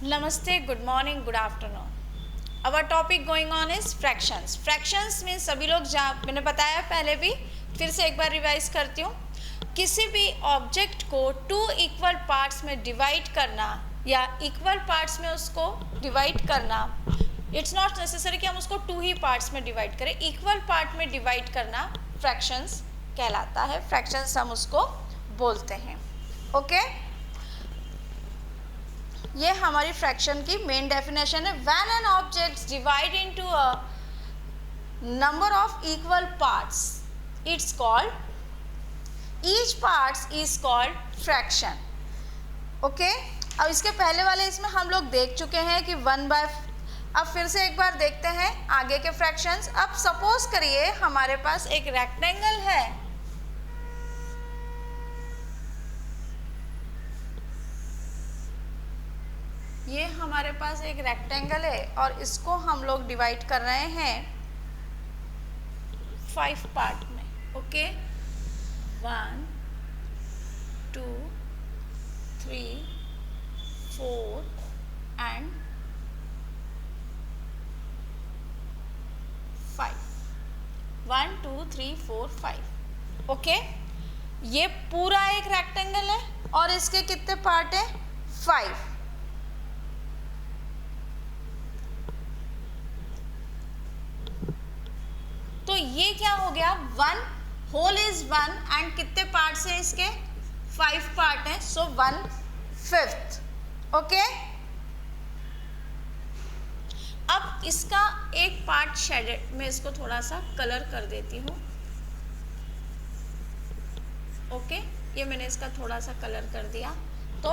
Namaste, good morning, good afternoon. Our topic going on is fractions. Fractions means सभी लोग मैंने बताया पहले भी, फिर से एक बार रिवाइज करती हूँ. किसी भी ऑब्जेक्ट को टू इक्वल पार्ट्स में डिवाइड करना या इक्वल पार्ट्स में उसको डिवाइड करना, इट्स नॉट नेसेसरी कि हम उसको टू ही पार्ट्स में डिवाइड करें. इक्वल पार्ट में डिवाइड करना फ्रैक्शंस कहलाता है. फ्रैक्शंस हम उसको बोलते हैं. ओके ये हमारी फ्रैक्शन की मेन डेफिनेशन है. When an object divide into a number of equal parts it's called, each parts is called fraction. Okay अब इसके पहले वाले इसमें हम लोग देख चुके हैं कि वन बाय. अब फिर से एक बार देखते हैं आगे के फ्रैक्शंस. अब सपोज करिए हमारे पास एक रेक्टेंगल है. ये हमारे पास एक रेक्टेंगल है और इसको हम लोग डिवाइड कर रहे हैं 5 पार्ट में. Okay 1 2 3 4 and 5. 1 2 3 4 5. ओके ये पूरा एक रेक्टेंगल है और इसके कितने पार्ट है? 5. तो ये क्या हो गया? 1 होल इज 1 एंड कितने पार्ट्स हैं इसके? 5 पार्ट हैं. सो 1/5. ओके अब इसका एक पार्ट शेडेड, मैं इसको थोड़ा सा कलर कर देती हूँ. ओके ये मैंने इसका थोड़ा सा कलर कर दिया. तो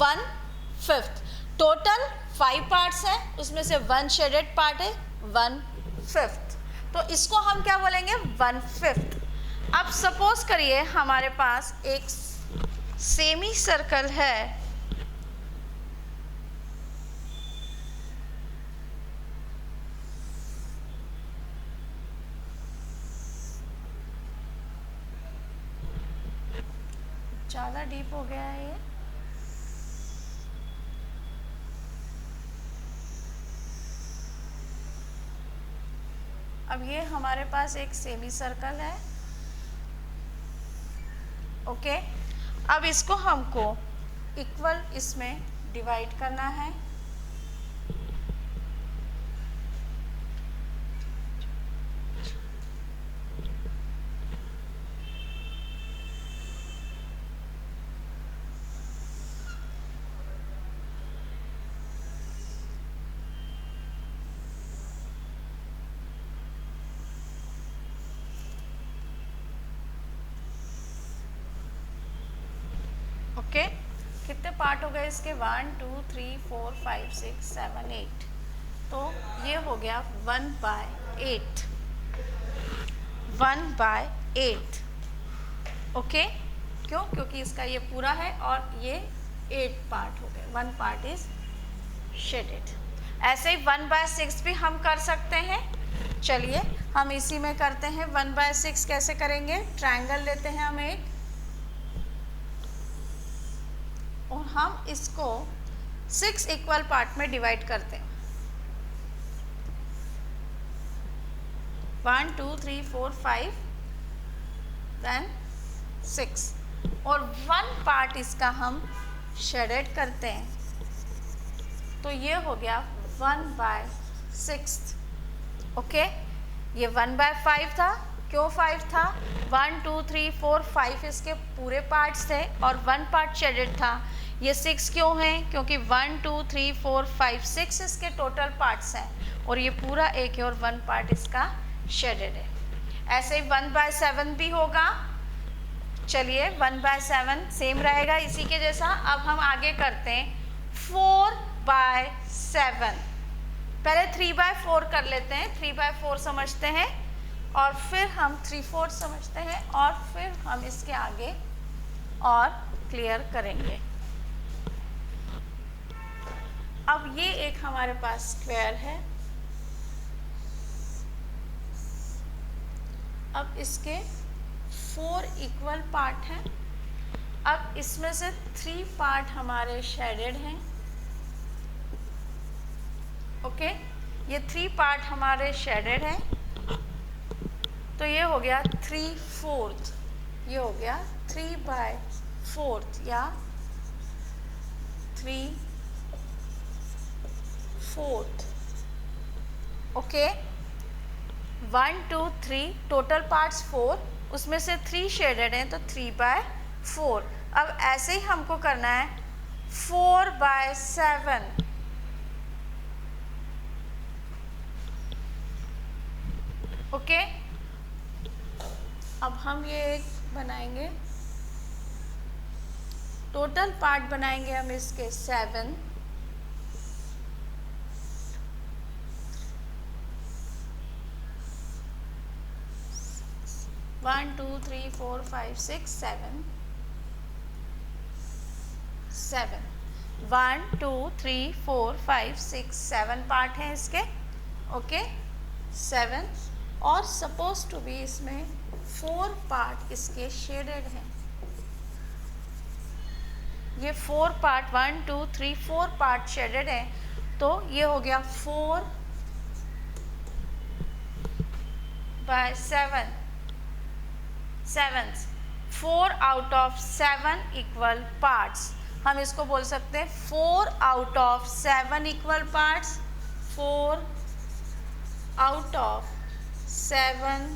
1/5 टोटल 5 पार्ट्स हैं, उसमें से 1 शेडेड पार्ट है. 1/5 तो इसको हम क्या बोलेंगे? 1/5. अब सपोज करिए हमारे पास एक सेमी सर्कल है. ज़्यादा डीप हो गया है ये. अब ये हमारे पास एक सेमी सर्कल है. ओके अब इसको हमको इक्वल इसमें डिवाइड करना है. ओके कितने पार्ट हो गए इसके? 1 2 3 4 5 6 7 8. तो ये हो गया 1/8. 1/8. ओके क्यों? क्योंकि इसका ये पूरा है और ये 8 पार्ट हो गए. 1 पार्ट इज शेडेड. ऐसे ही 1/6 भी हम कर सकते हैं. चलिए हम इसी में करते हैं. 1/6 कैसे करेंगे? ट्रायंगल लेते हैं हम एक और हम इसको 6 इक्वल पार्ट में डिवाइड करते हैं. 1 2 3 4 5 देन 6 और 1 पार्ट इसका हम शेडेड करते हैं. तो ये हो गया 1/6. ओके ये 1/5 था. क्यों 5 था? 1 2 3 4 5 इसके पूरे पार्ट्स थे और 1 पार्ट शेडेड था. ये 6 क्यों है? क्योंकि 1 2 3 4 5 6 इसके टोटल पार्ट्स हैं और ये पूरा एक है और 1 पार्ट इसका शेडेड है. ऐसे ही 1/7 भी होगा. चलिए 1/7 सेम रहेगा इसी के जैसा. अब हम आगे करते हैं 4/7. पहले 3/4 कर लेते हैं. 3/4 समझते हैं और फिर हम 3/4 समझते हैं और फिर हम इसके आगे और क्लियर करेंगे. अब ये एक हमारे पास स्क्वायर है. अब इसके 4 इक्वल पार्ट हैं. अब इसमें से 3 पार्ट हमारे शेडेड हैं ओके, ये 3 पार्ट हमारे शेडेड हैं, तो ये हो गया 3/4, ये हो गया 3/4 या 3/4। ओके, 1 2 3 टोटल पार्ट्स 4, उसमें से 3 शेडेड हैं तो 3/4। अब ऐसे ही हमको करना है 4/7। ओके, अब हम ये एक बनाएंगे, टोटल पार्ट बनाएंगे हम इसके 7, 1 2 3 4 5 6 7 1 2 3 4 5 6 7 पार्ट हैं इसके। ओके, 7, और सपोज टू बी इसमें 4 पार्ट इसके शेडेड हैं। ये 4 पार्ट 1 2 3 4 पार्ट शेडेड हैं, तो ये हो गया 4/7, 4 आउट ऑफ 7 इक्वल पार्ट्स। हम इसको बोल सकते हैं 4 out of 7 equal parts, 4 out of 7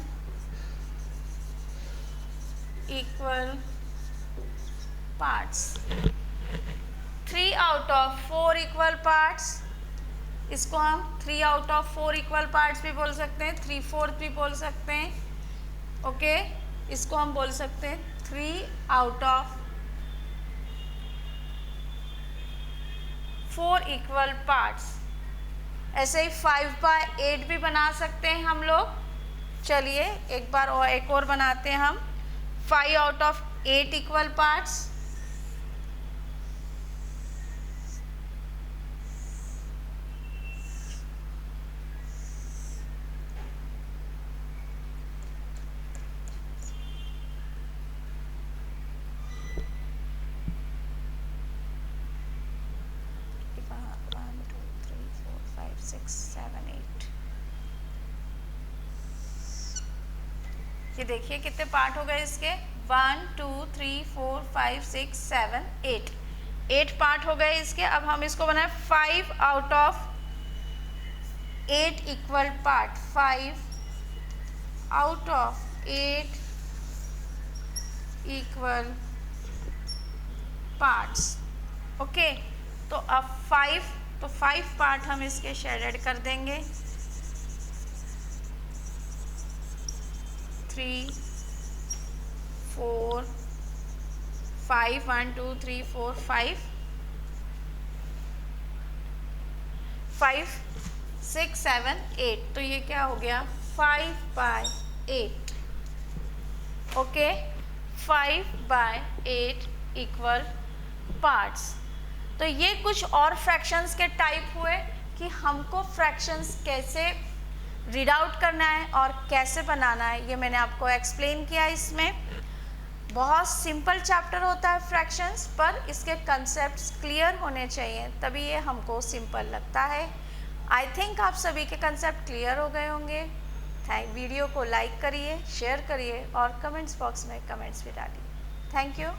equal parts. 3 out of 4 equal parts, इसको हम 3 आउट ऑफ 4 इक्वल पार्ट्स भी बोल सकते हैं, 3/4 भी बोल सकते हैं। ओके, इसको हम बोल सकते हैं 3 आउट ऑफ 4 इक्वल पार्ट्स। ऐसे ही 5/8 भी बना सकते हैं हम लोग। चलिए एक बार और एक और बनाते हैं हम, 5 आउट ऑफ 8 इक्वल पार्ट्स, ये देखिए कितने पार्ट हो गए इसके, 1 2 3 4 5 6 7 8 पार्ट हो गए इसके। अब हम इसको बनाए 5 out of 8 equal part, 5 out of 8 equal parts. Okay, तो अब 5 पार्ट हम इसके शेडेड कर देंगे, 3 4 5 1 2 3 4 5 6 7 8, तो ये क्या हो गया 5/8। Okay, 5/8 equal parts. तो ये कुछ और फ्रैक्शंस के टाइप हुए कि हमको फ्रैक्शंस कैसे रीड आउट करना है और कैसे बनाना है, ये मैंने आपको एक्सप्लेन किया। इसमें बहुत सिंपल चैप्टर होता है फ्रैक्शंस, पर इसके कंसेप्ट्स क्लियर होने चाहिए, तभी ये हमको सिंपल लगता है। आई थिंक आप सभी के कंसेप्ट क्लियर हो गए होंगे। वीडियो को लाइक करिए, शेयर करिए और कमेंट्स बॉक्स में कमेंट्स भी डालिए। Thank you.